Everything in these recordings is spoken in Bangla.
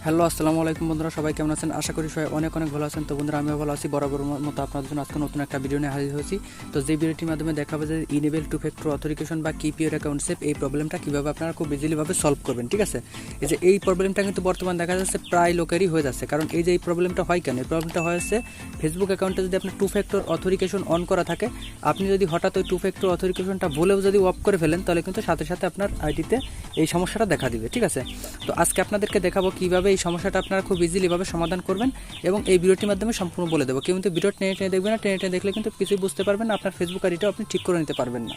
হ্যালো আসসালামু আলাইকুম বন্ধুরা, সবাই কেমন আছেন? আশা করি সবাই অনেক ভালো আছেন। তো বন্ধুরা, আমিও ভালো আছি। বরাবর মতো আপনাদের জন্য আজকে নতুন একটা ভিডিও নিয়ে হাজির হয়েছি। তো যে ভিডিওটির মাধ্যমে দেখাবো যে ইনেবল টু ফ্যাক্টর অথেন্টিকেশন বা কিপ ইউর অ্যাকাউন্ট সেফ, এই প্রবলেমটা কীভাবে আপনারা খুব ইজিলিভাবে সলভ করবেন। ঠিক আছে, এই প্রবলেমটা কিন্তু বর্তমান দেখা যাচ্ছে প্রায় লোকেরই হয়ে যাচ্ছে। কারণ এই প্রবলেমটা হয় কেন? এই প্রবলেমটা হয়েছে ফেসবুক অ্যাকাউন্টে যদি আপনার টু ফ্যাক্টর অথেন্টিকেশন অন করা থাকে, আপনি যদি হঠাৎ ওই টু ফ্যাক্টর অথেন্টিকেশনটা ভুলেও যদি অফ করে ফেলেন, তাহলে কিন্তু সাথে সাথে আপনার আইডিতে এই সমস্যাটা দেখা দিবে। ঠিক আছে, তো আজকে আপনাদেরকে দেখাবো কীভাবে এই সমস্যাটা আপনারা খুব ইজিলিভাবে সমাধান করবেন, এবং এই ভিডিওটির মাধ্যমে সম্পূর্ণ বলে দেবো। কেউ কিন্তু ভিডিও টেনে দেখবেন না, টেনে দেখলে কিন্তু কিছুই বুঝতে পারবেন না, আপনার ফেসবুক আইডিটাও আপনি ঠিক করে নিতে পারবেন না।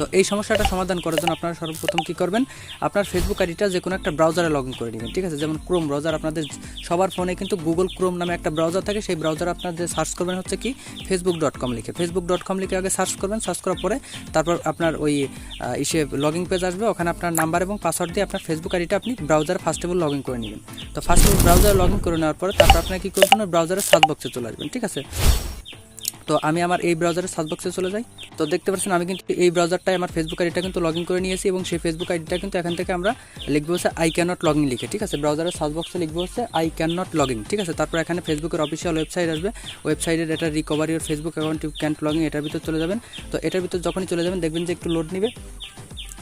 তো এই সমস্যাটা সমাধান করার জন্য আপনারা সর্বপ্রথম কী করবেন, আপনার ফেসবুক আইডিটা যে কোনো একটা ব্রাউজারে লগ ইন করে নেবেন। ঠিক আছে, যেমন ক্রোম ব্রাউজার, আপনাদের সবার ফোনে কিন্তু গুগল ক্রোম নামে একটা ব্রাউজার থাকে। সেই ব্রাউজারে আপনার যে সার্চ করবেন হচ্ছে কি facebook.com লিখে, facebook.com লিখে আগে সার্চ করবেন। সার্চ করার পরে তারপর আপনার ওই লগ ইন পেজ আসবে, ওখানে আপনার নাম্বার এবং পাসওয়ার্ড দিয়ে আপনার ফেসবুক আইডিটা আপনি ব্রাউজারে first of all log in করে নেবেন। তো ফার্স্ট অফ অল ব্রাউজারে লগ ইন করে নেওয়ার পরে তারপর আপনার কী করবেন, ব্রাউজারের সার্চ বক্সে চলে আসবেন। ঠিক আছে, তো আমি আমার এই ব্রাউজারের সার্চ বক্সে চলে যাই। তো দেখতে পাচ্ছেন আমি কিন্তু এই ব্রাউজারটাই আমার ফেসবুক আইডিটা কিন্তু লগ ইন করে নিয়েছি, এবং সেই ফেসবুক আইডিটা কিন্তু এখান থেকে আমরা লিখবো হচ্ছে I can not log in লিখে। ঠিক আছে, ব্রাউজারের সার্চ বক্সে লিখবো হচ্ছে I can not log in. ঠিক আছে, তারপর এখানে ফেসবুকের অফিসিয়াল ওয়েবসাইট আসবে, ওয়েবসাইটের এটা রিকভারি ওর Facebook account you can't log in, এটার ভিতর চলে যাবেন। তো এটার ভিতর যখনই চলে যাবেন দেখবেন যে একটু লোড নেবে।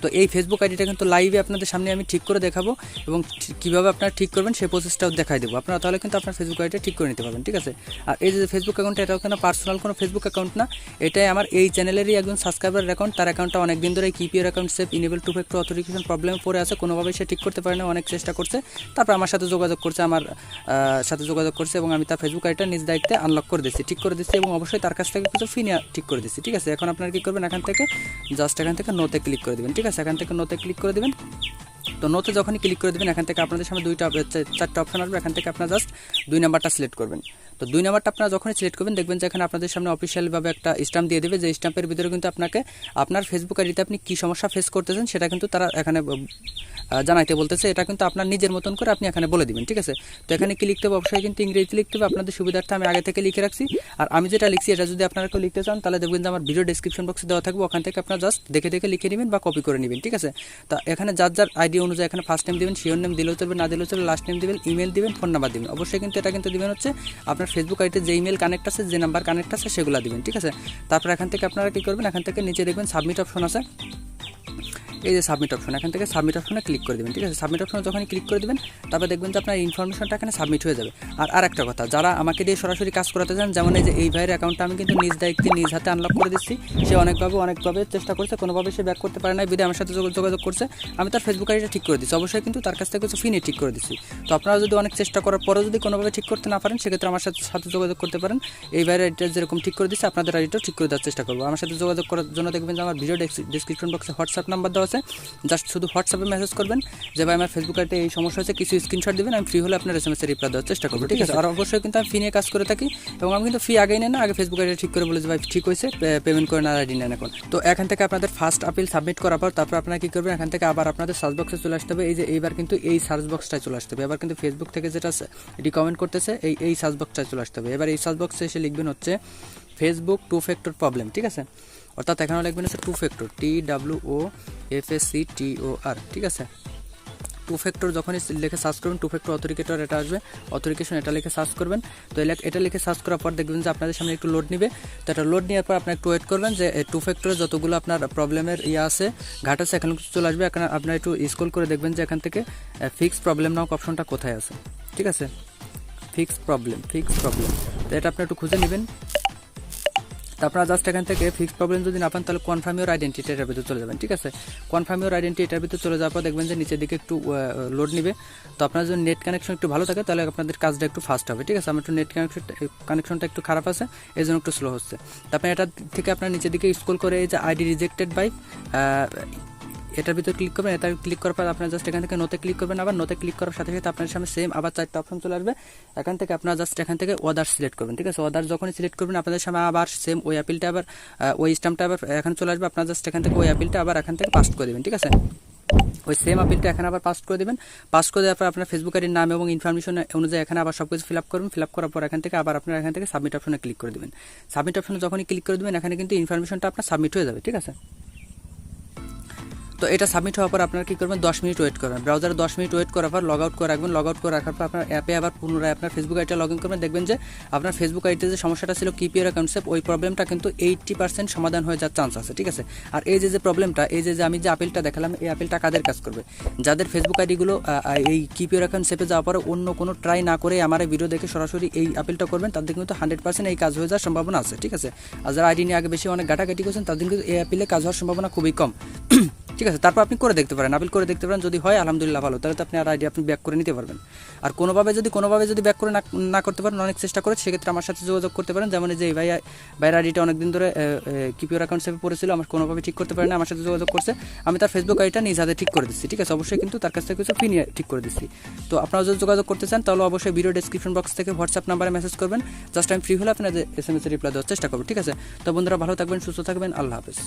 তো এই ফেসবুক আইডিটা কিন্তু লাইভে আপনাদের সামনে আমি ঠিক করে দেখাবো, এবং কীভাবে আপনারা ঠিক করবেন সেই প্রসেসটাও দেখাই দেবো। আপনারা তাহলে কিন্তু আপনার ফেসবুক আইডিটা ঠিক করে নিতে পারবেন। ঠিক আছে, আর এই যে ফেসবুক অ্যাকাউন্ট, এটাও কোনো পার্সোনাল কোনো ফেসবুক অ্যাকাউন্ট না, এটাই আমার এই চ্যানেলেরই একজন সাবস্ক্রাইবারের অ্যাকাউন্ট। তার অ্যাকাউন্টটা অনেক দিন ধরে keep your account safe enable two factor authentication problem পড়ে আছে, কোনোভাবে সে ঠিক করতে পারে না, অনেক চেষ্টা করছে। তারপর আমার সাথে যোগাযোগ করছে, এবং আমি তার ফেসবুক আইডিটা নিজ দায়িত্বে আনলক করে দিচ্ছি, ঠিক করে দিচ্ছি, এবং অবশ্যই তার কাছ থেকে কিছু ফি নিয়ে ঠিক করে দিচ্ছি। ঠিক আছে, এখন আপনারা কী করবেন, এখান থেকে নোতে ক্লিক করে দেবেন। ঠিক আছে, এখান থেকে নোতে ক্লিক করে দেবেন। তো নোতে যখনই ক্লিক করে দেবেন, এখান থেকে আপনাদের সামনে চারটা অপশন আসবে। এখান থেকে আপনারা জাস্ট 2 নাম্বারটা সিলেক্ট করবেন। তো 2 নাম্বারটা আপনারা যখনই সিলেক্ট করবেন দেখবেন যে এখানে আপনাদের সামনে অফিসিয়ালভাবে একটা স্ট্যাম্প দিয়ে দেবে, যে স্ট্যাম্পের ভিতরে কিন্তু আপনাকে আপনার ফেসবুক আইডিতে আপনি কী সমস্যা ফেস করতেছেন সেটা কিন্তু তারা এখানে জানাইতে বলতেছে। এটা কিন্তু আপনার নিজের মতন করে আপনি এখানে বলে দিবেন। ঠিক আছে, তো এখানে কি লিখতে হবে, অবশ্যই কিন্তু ইংরেজিতে লিখতে হবে। আপনাদের সুবিধার্থে আমি আগে থেকে লিখে রাখছি, আর আমি যেটা লিখছি এটা যদি আপনারা কেউ লিখতে চান তাহলে দেখবেন যে আমার ভিডিও ডেসক্রিপশন বক্সে দেওয়া থাকবে, ওখান থেকে আপনারা জাস্ট দেখে লিখে নেবেন বা কপি করে নেবেন। ঠিক আছে, তো এখানে যার আইডি অনুযায়ী এখানে ফার্স্ট নেম দেবেন, শিওর নেম দিলেও চলবে, না দিলেও চলবে, লাস্ট নেম দেবেন, ইমেল দেবেন, ফোন নাম্বার দেবেন। অবশ্যই কিন্তু এটা কিন্তু দেবেন হচ্ছে আপনার ফেসবুক আইডিতে যে ইমেল কানেক্ট আছে, যে নাম্বার কানেক্ট আছে সেগুলো দেবেন। ঠিক আছে, তারপর এখান থেকে আপনারা কী করবেন, এখান থেকে নিচে দেখবেন সাবমিট অপশন আছে, এই যে সাবমিট অপশন, এখান থেকে সাবমিট অপশনে ক্লিক করে দেবেন। ঠিক আছে, সাবমিট অপশনে যখনই ক্লিক করে দেবেন তারপর দেখবেন যে আপনার ইনফরমেশনটা এখানে সাবমিট হয়ে যাবে। আর একটা কথা, যারা আমাকে দিয়ে সরাসরি কাজ করাতে চান, যেমন এই ভাইয়ের অ্যাকাউন্টটা আমি কিন্তু নিজ দায়িত্বে নিজ হাতে আনলক করে দিচ্ছি। সে অনেকভাবে চেষ্টা করছে, কোনোভাবে সে ব্যাক করতে পারে না, বিধে আমার সাথে যোগাযোগ করছে। আমি তার ফেসবুক আইডিটা ঠিক করে দিচ্ছি, অবশ্যই কিন্তু তার কাছ থেকে কিছু ফি নিয়ে ঠিক করে দিচ্ছি। তো আপনারা যদি অনেক চেষ্টা করার পরেও যদি কোনোভাবে ঠিক করতে না পারেন, সেক্ষেত্রে আমার সাথে যোগাযোগ করতে পারেন। এই ভাইয়ের আইডিটা যেরকম ঠিক করে দিচ্ছে আপনাদের আইডিটাও ঠিক করে দেওয়ার চেষ্টা করবো। আমার সাথে যোগাযোগ করার জন্য দেখবেন যে আমার ভিডিও ডেসক্রিপশন বক্সে হোয়াটসঅ্যাপ নাম্বার দেওয়া আছে, জাস্ট শুধু হোয়াটসঅ্যাপে মেসেজ করবেন যে ভাই আমার ফেসবুক আইডিতে এই সমস্যা হচ্ছে, কিছু স্ক্রিনশট দেবেন, আমি ফ্রি হলে আপনার এসএমএসে রিপ্লাই দেওয়ার চেষ্টা করবো। ঠিক আছে, আর অবশ্যই কিন্তু আমি ফি নিয়ে কাজ করে থাকি, এবং আমি কিন্তু ফি আগেই নেই না, আগে ফেসবুক আইডি ঠিক করে বলে যে ভাই ঠিক হয়েছে, পেমেন্ট করে না আইডি নেন এখন। তো এখান থেকে আপনাদের ফার্স্ট আপিল সাবমিট করার পর তারপর আপনারা কী করবেন, এখান থেকে আবার আপনাদের সার্চ বক্সে চলে আসতে হবে। এইবার কিন্তু এই সার্চ বক্সটায় চলে আসতে হবে, এবার কিন্তু ফেসবুক থেকে যেটা রিকমেন্ড করতেছে এই সার্চ বক্সটায় চলে আসতে হবে। এবার এই সার্চ বক্সে এসে লিখবেন হচ্ছে ফেসবুক টু ফ্যাক্টর প্রবলেম। ঠিক আছে, অর্থাৎ এখানে লিখবেন হচ্ছে টু ফ্যাক্টর, TWOFACTOR। ঠিক আছে, টু ফ্যাক্টর যখনই লিখে সার্চ করবেন, টু ফ্যাক্টর অথেন্টিকেটর এটা আসবে, অথেন্টিকেশন এটা লিখে সার্চ করবেন। তো এটা লিখে সার্চ করার পর দেখবেন যে আপনাদের সামনে একটু লোড নেবে। তো এটা লোড নেওয়ার পর আপনার একটু ওয়েট করবেন, যে টু ফ্যাক্টরের যতগুলো আপনার প্রবলেমের আছে ঘাট আছে এখানে চলে আসবে। এখানে আপনার একটু স্ক্রল করে দেখবেন যে এখান থেকে ফিক্স প্রবলেম নাও অপশনটা কোথায় আছে। ঠিক আছে, ফিক্স প্রবলেম, তো এটা আপনি একটু খুঁজে নেবেন। আপনারা জাস্ট এখান থেকে ফিক্স প্রবলেম যদি না পান তাহলে কনফার্ম ইউর আইডেন্টিটি এটার ভিতরে চলে যাবেন। ঠিক আছে, কনফার্ম ইউর আইডেন্টিটি এটার ভিতরে চলে যাওয়ার পর দেখবেন যে নিচের দিকে একটু লোড নেবে। তো আপনার যদি নেট কানেকশন একটু ভালো থাকে তাহলে আপনাদের কাজটা একটু ফাস্ট হবে। ঠিক আছে, আমার একটু নেট কানেকশনটা একটু খারাপ আছে, এই জন্য একটু স্লো হচ্ছে। তারপরে এটা থেকে আপনার নিচের দিকে স্ক্রল করে এই যে আইডি রিজেক্টেড বাই এটার ভিতরে ক্লিক করবেন। এটা ক্লিক করার পর আপনার জাস্ট এখান থেকে নোতে ক্লিক করবেন। আবার নোতে ক্লিক করার সাথে সাথে আপনার সামনে সেম আবার 4টা অপশন চলে আসবে। এখান থেকে আপনার জাস্ট এখান থেকে ওদার সিলেক্ট করবেন। ঠিক আছে, ওদার যখনই সিলেক্ট করবেন আপনাদের সামনে আবার সেম ওই অ্যাপিলটা আবার ওই স্ট্যাম্পটা আবার এখানে চলে আসবে। আপনার জাস্ট এখান থেকে ওই অ্যাপিলটা আবার এখান থেকে পাস্ট করে দেবেন। ঠিক আছে, ওই সেম আপিলটা এখানে আবার পাস করে দেবেন। পাস করে দেওয়ার পর আপনার ফেসবুক আইডির নাম এবং ইনফরমেশন অনুযায়ী এখানে আবার সব কিছু ফিল আপ করবেন। ফিল আপ করার পর এখান থেকে আবার আপনার এখান থেকে সাবমিট অপশনে ক্লিক করে দেবেন। সাবমিট অপশনে যখনই ক্লিক করে দেবেন এখানে কিন্তু ইনফরমেশনটা আপনার সাবমিট হয়ে যাবে। ঠিক আছে, তো এটা সাবমিট হওয়ার পর আপনারা কী করবেন 10 মিনিট ওয়েট করবেন, ব্রাউজারে 10 মিনিট ওয়েট করার পর লগ আউট করে রাখবেন। লগ আউট করে রাখার পর আপনার অ্যাপে আবার পুনরায় আপনার ফেসবুক আইডিটা লগ ইন করবেন। দেখবেন যে আপনার ফেসবুক আইডিতে যে সমস্যাটা ছিল কিপ ইউর অ্যাকাউন্ট সেভ, ওই প্রবলেমটা কিন্তু 80% সমাধান হয়ে যাওয়ার চান্স আছে, ঠিক আছে। আর এই যে প্রবলেমটা, এই যে আমি যে আপেলটা দেখালাম, এই আপেলটা কাদের কাজ করবে? যাদের ফেসবুক আইডিগুলো এই কিপ ইউর অ্যাকাউন্ট সেভে যাওয়ার পরে অন্য কোনো ট্রাই না করে আমার এই ভিডিও দেখে সরাসরি এই আপেলটা করবেন, তাদের কিন্তু 100% এই কাজ হয়ে যাওয়ার সম্ভাবনা আছে, ঠিক আছে। আর যারা আইডি নিয়ে আগে বেশি অনেক ঘাটাঘাটি করছেন, তাদের কিন্তু এই আপেলে কাজ হওয়ার সম্ভাবনা খুবই কম, ঠিক আছে। তারপর আপনি করে দেখতে পারেন, আপিল করে দেখতে পারেন, যদি হয় আলহামদুলিল্লাহ ভালো, তাহলে তো আপনি আর আইডি আপনি ব্যাক করে নিতে পারবেন। আর কোনোভাবে যদি ব্যাক করে না করতে পারেন, অনেক চেষ্টা করে, সেক্ষেত্রে আমার সাথে যোগাযোগ করতে পারেন। যেমন যে এই ভাইয়ের আইডিটা অনেকদিন ধরে কিপ ইউর অ্যাকাউন্ট সেভে পড়েছিল, আমার কোনোভাবে ঠিক করতে পারে না, আমার সাথে যোগাযোগ করছে, আমি তার ফেসবুক আইডিটা নিজ হাতে ঠিক করে দিচ্ছি, ঠিক আছে। অবশ্যই কিন্তু তার কাছ থেকে কিছু ফি নিয়ে ঠিক করে দিচ্ছি। তো আপনারা যদি যোগাযোগ করতে চান, তাহলে অবশ্যই ভিডিও ডেসক্রিপশন বক্স থেকে হোয়াটসঅ্যাপ নাম্বারে মেসেজ করবেন, জাস্ট আমি ফ্রি হলে আপনাদের SMS রিপ্লাই দেওয়ার চেষ্টা করবো, ঠিক আছে। তো বন্ধুরা ভালো থাকবেন, সুস্থ থাকবেন, আল্লাহ হাফেজ।